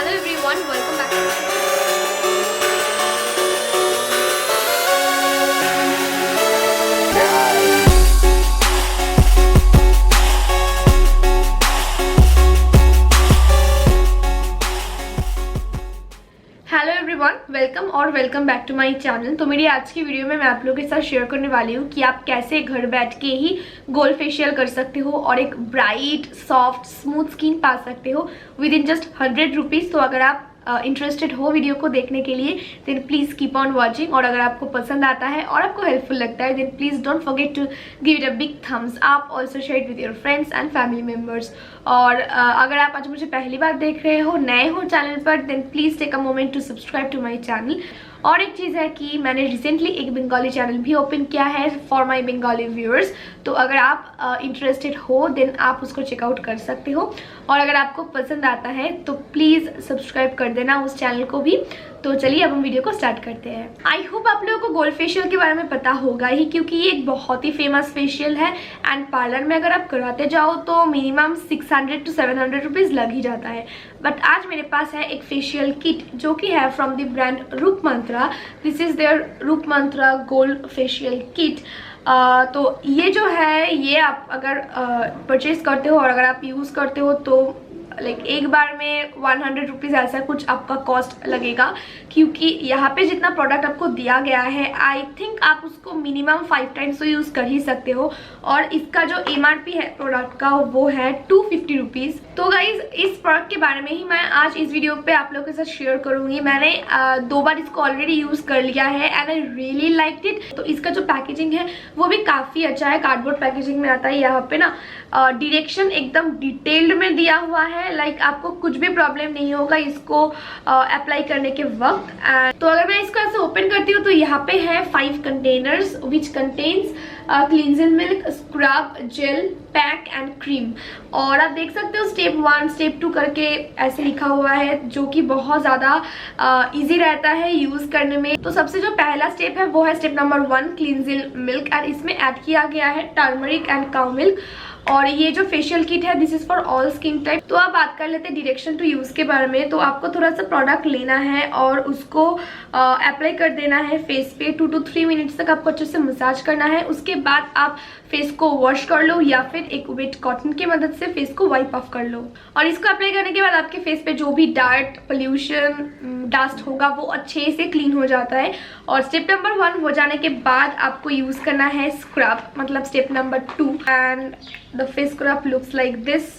Hello everyone, welcome back to hello everyone, welcome back to my channel. तो मेरी आज की वीडियो में मैं आप लोगों के साथ शेयर करने वाली हूँ कि आप कैसे घर बैठ के ही गोल्ड फेशियल कर सकते हो और एक ब्राइट सॉफ्ट स्मूथ स्किन पा सकते हो विद इन जस्ट 100 रुपीज़। तो अगर आप इंटरेस्टेड हो वीडियो को देखने के लिए then please keep on watching, और अगर आपको पसंद आता है और आपको हेल्पफुल लगता है then please don't forget to give it a big thumbs up, also share it with your friends and family members. और अगर आप आज मुझे पहली बार देख रहे हो, नए हो चैनल पर, then please take a moment to subscribe to my channel. और एक चीज़ है कि मैंने रिसेंटली एक बंगाली चैनल भी ओपन किया है फॉर माई बंगाली व्यूअर्स। तो अगर आप इंटरेस्टेड हो देन आप उसको चेकआउट कर सकते हो, और अगर आपको पसंद आता है तो प्लीज़ सब्सक्राइब कर देना उस चैनल को भी। तो चलिए अब हम वीडियो को स्टार्ट करते हैं। आई होप आप लोगों को गोल्ड फेशियल के बारे में पता होगा ही, क्योंकि ये एक बहुत ही फेमस फेशियल है एंड पार्लर में अगर आप कराते जाओ तो मिनिमम 600 to 700 रुपीज़ लग ही जाता है। बट आज मेरे पास है एक फेशियल किट जो कि है फ्रॉम द ब्रांड रूप मंत्रा। दिस इज़ देयर रूप मंत्रा गोल्ड फेशियल किट। तो ये जो है ये आप अगर परचेज करते हो और अगर आप यूज़ करते हो तो एक बार में 100 रुपीज़ ऐसा कुछ आपका कॉस्ट लगेगा, क्योंकि यहाँ पे जितना प्रोडक्ट आपको दिया गया है आई थिंक आप उसको मिनिमम 5 टाइम्स तो यूज़ कर ही सकते हो। और इसका जो MRP है प्रोडक्ट का वो है 250 रुपीज़। तो गाइज इस प्रोडक्ट के बारे में ही मैं आज इस वीडियो पे आप लोगों के साथ शेयर करूँगी। मैंने 2 बार इसको ऑलरेडी यूज़ कर लिया है and I really liked it. तो इसका जो पैकेजिंग है वो भी काफ़ी अच्छा है, कार्डबोर्ड पैकेजिंग में आता है। यहाँ पे ना डायरेक्शन एकदम डिटेल्ड में दिया हुआ है, आपको कुछ भी प्रॉब्लम नहीं होगा इसको अप्लाई करने के वक्त। तो अगर मैं इसको ऐसे ओपन करती हूँ तो यहाँ पे है 5 containers which contains cleansing milk, scrub, gel, pack and cream. और आप देख सकते हो स्टेप 1 स्टेप 2 करके ऐसे लिखा हुआ है, जो कि बहुत ज़्यादा इजी रहता है यूज़ करने में। तो सबसे जो पहला स्टेप है वो है step number 1 cleansing milk, and इसमें ऐड किया गया है टर्मरिक एंड काउ मिल्क। और ये जो फेशियल किट है this is for all skin type. तो आप बात कर लेते हैं डायरेक्शन टू यूज़ के बारे में। तो आपको थोड़ा सा प्रोडक्ट लेना है और उसको अप्लाई कर देना है फेस पे। 2 to 3 मिनट्स तक आपको अच्छे से मसाज करना है। उसके बाद आप फेस को वॉश कर लो या फिर एक वेट कॉटन की मदद से फेस को वाइप ऑफ कर लो। और इसको अप्लाई करने के बाद आपके फेस पे जो भी डार्ट, पोल्यूशन, डस्ट होगा वो अच्छे से क्लीन हो जाता है। और स्टेप नंबर 1 हो जाने के बाद आपको यूज़ करना है स्क्रब, मतलब step number 2, and the face scrub looks like this.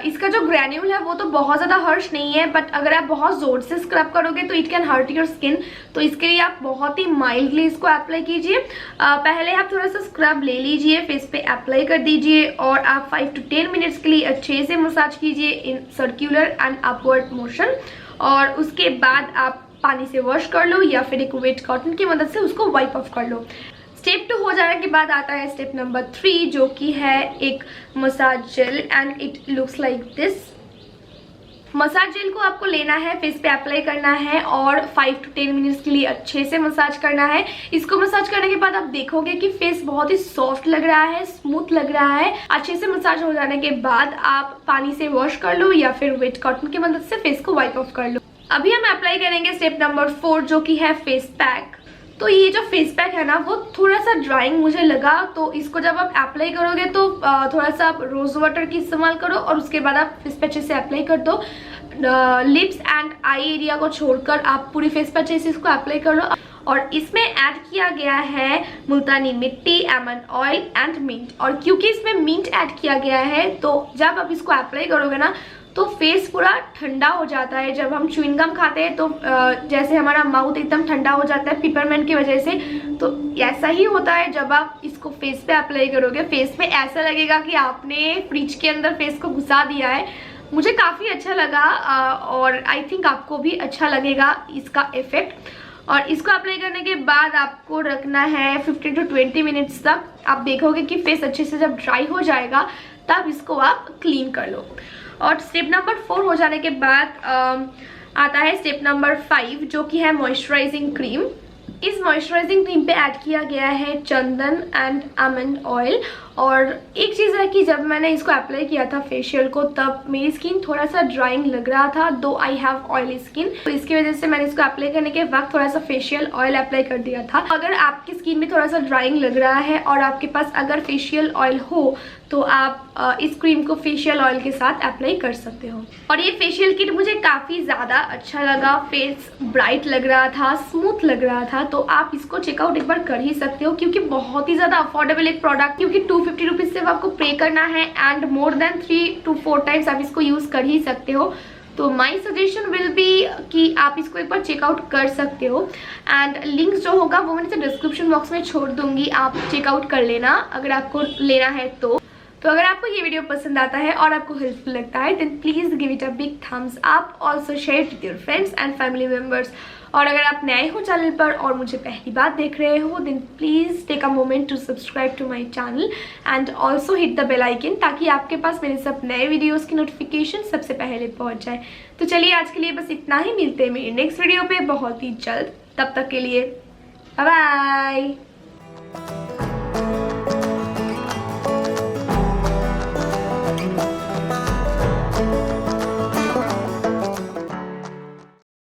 इसका जो ग्रैन्यूल है वो तो बहुत ज़्यादा हर्श नहीं है, बट अगर आप बहुत ज़ोर से स्क्रब करोगे तो it can hurt your skin. तो इसके लिए आप बहुत ही माइल्डली इसको अप्लाई कीजिए। पहले आप थोड़ा सा स्क्रब ले लीजिए, फेस पे अप्लाई कर दीजिए और आप 5 to 10 मिनट्स के लिए अच्छे से मसाज कीजिए in circular and upward motion. और उसके बाद आप पानी से वॉश कर लो या फिर एक वेट कॉटन की मदद से उसको वाइप ऑफ कर लो। स्टेप 2 हो जाने के बाद आता है स्टेप नंबर 3, जो कि है एक massage gel, and it looks like this. Massage gel को आपको लेना है, फेस पे अप्लाई करना है और 5 to 10 मिनट्स के लिए अच्छे से मसाज करना है। इसको मसाज करने के बाद आप देखोगे कि फेस बहुत ही सॉफ्ट लग रहा है, स्मूथ लग रहा है। अच्छे से मसाज हो जाने के बाद आप पानी से वॉश कर लो या फिर वेट कॉटन की मदद से फेस को वाइप ऑफ कर लो। अभी हम अप्लाई करेंगे स्टेप नंबर 4, जो कि है फेस पैक। तो ये जो फेस पैक है ना वो थोड़ा सा ड्राइंग मुझे लगा, तो इसको जब आप अप्लाई करोगे तो थोड़ा सा आप रोज वाटर की इस्तेमाल करो और उसके बाद आप फेस पे अच्छे से अप्लाई कर दो। लिप्स एंड आई एरिया को छोड़कर आप पूरी फेस पे अच्छे से इसको अप्लाई कर लो। और इसमें ऐड किया गया है मुल्तानी मिट्टी, आमंड ऑयल एंड मिंट। और क्योंकि इसमें मिंट ऐड किया गया है तो जब आप इसको अप्लाई करोगे ना तो फेस पूरा ठंडा हो जाता है। जब हम च्युइंगम खाते हैं तो जैसे हमारा माउथ एकदम ठंडा हो जाता है पिपरमेंट की वजह से, तो ऐसा ही होता है जब आप इसको फेस पे अप्लाई करोगे। फेस पे ऐसा लगेगा कि आपने फ्रिज के अंदर फेस को घुसा दिया है। मुझे काफ़ी अच्छा लगा और आई थिंक आपको भी अच्छा लगेगा इसका इफेक्ट। और इसको अप्लाई करने के बाद आपको रखना है 15 to 20 मिनट्स तक। आप देखोगे कि फेस अच्छे से जब ड्राई हो जाएगा तब इसको आप क्लीन कर लो। और स्टेप नंबर 4 हो जाने के बाद आता है स्टेप नंबर 5, जो कि है मॉइस्चराइजिंग क्रीम। इस मॉइस्चराइजिंग क्रीम पे ऐड किया गया है चंदन एंड आमंड ऑयल। और एक चीज़ है कि जब मैंने इसको अप्लाई किया था फेशियल को, तब मेरी स्किन थोड़ा सा ड्राइंग लग रहा था, दो आई हैव ऑयली स्किन, तो इसकी वजह से मैंने इसको अप्लाई करने के वक्त थोड़ा सा फेशियल ऑयल अप्लाई कर दिया था। अगर आपकी स्किन में थोड़ा सा ड्राइंग लग रहा है और आपके पास अगर फेशियल ऑयल हो तो आप इस क्रीम को फेशियल ऑयल के साथ अप्लाई कर सकते हो। और ये फेशियल किट मुझे काफ़ी ज़्यादा अच्छा लगा, फेस ब्राइट लग रहा था, स्मूथ लग रहा था, तो आप इसको चेकआउट एक बार कर ही सकते हो क्योंकि बहुत ही ज़्यादा अफोर्डेबल एक प्रोडक्ट, क्योंकि 250 रुपीज़ सिर्फ आपको पे करना है and more than 3 to 4 times आप इसको यूज़ कर ही सकते हो। तो माई सजेशन विल बी कि आप इसको एक बार चेकआउट कर सकते हो एंड लिंक्स जो होगा वो मैं डिस्क्रिप्शन बॉक्स में छोड़ दूंगी, आप चेकआउट कर लेना अगर आपको लेना है तो। अगर आपको ये वीडियो पसंद आता है और आपको हेल्पफुल लगता है then please give it a big thumbs up, also share with your friends and family members. और अगर आप नए हो चैनल पर और मुझे पहली बार देख रहे हो then please take a moment to subscribe to my channel and also hit the bell icon, ताकि आपके पास मेरे सब नए वीडियोस की नोटिफिकेशन सबसे पहले पहुंच जाए। तो चलिए आज के लिए बस इतना ही, मिलते हैं मेरे नेक्स्ट वीडियो पे बहुत ही जल्द, तब तक के लिए बाय बाय।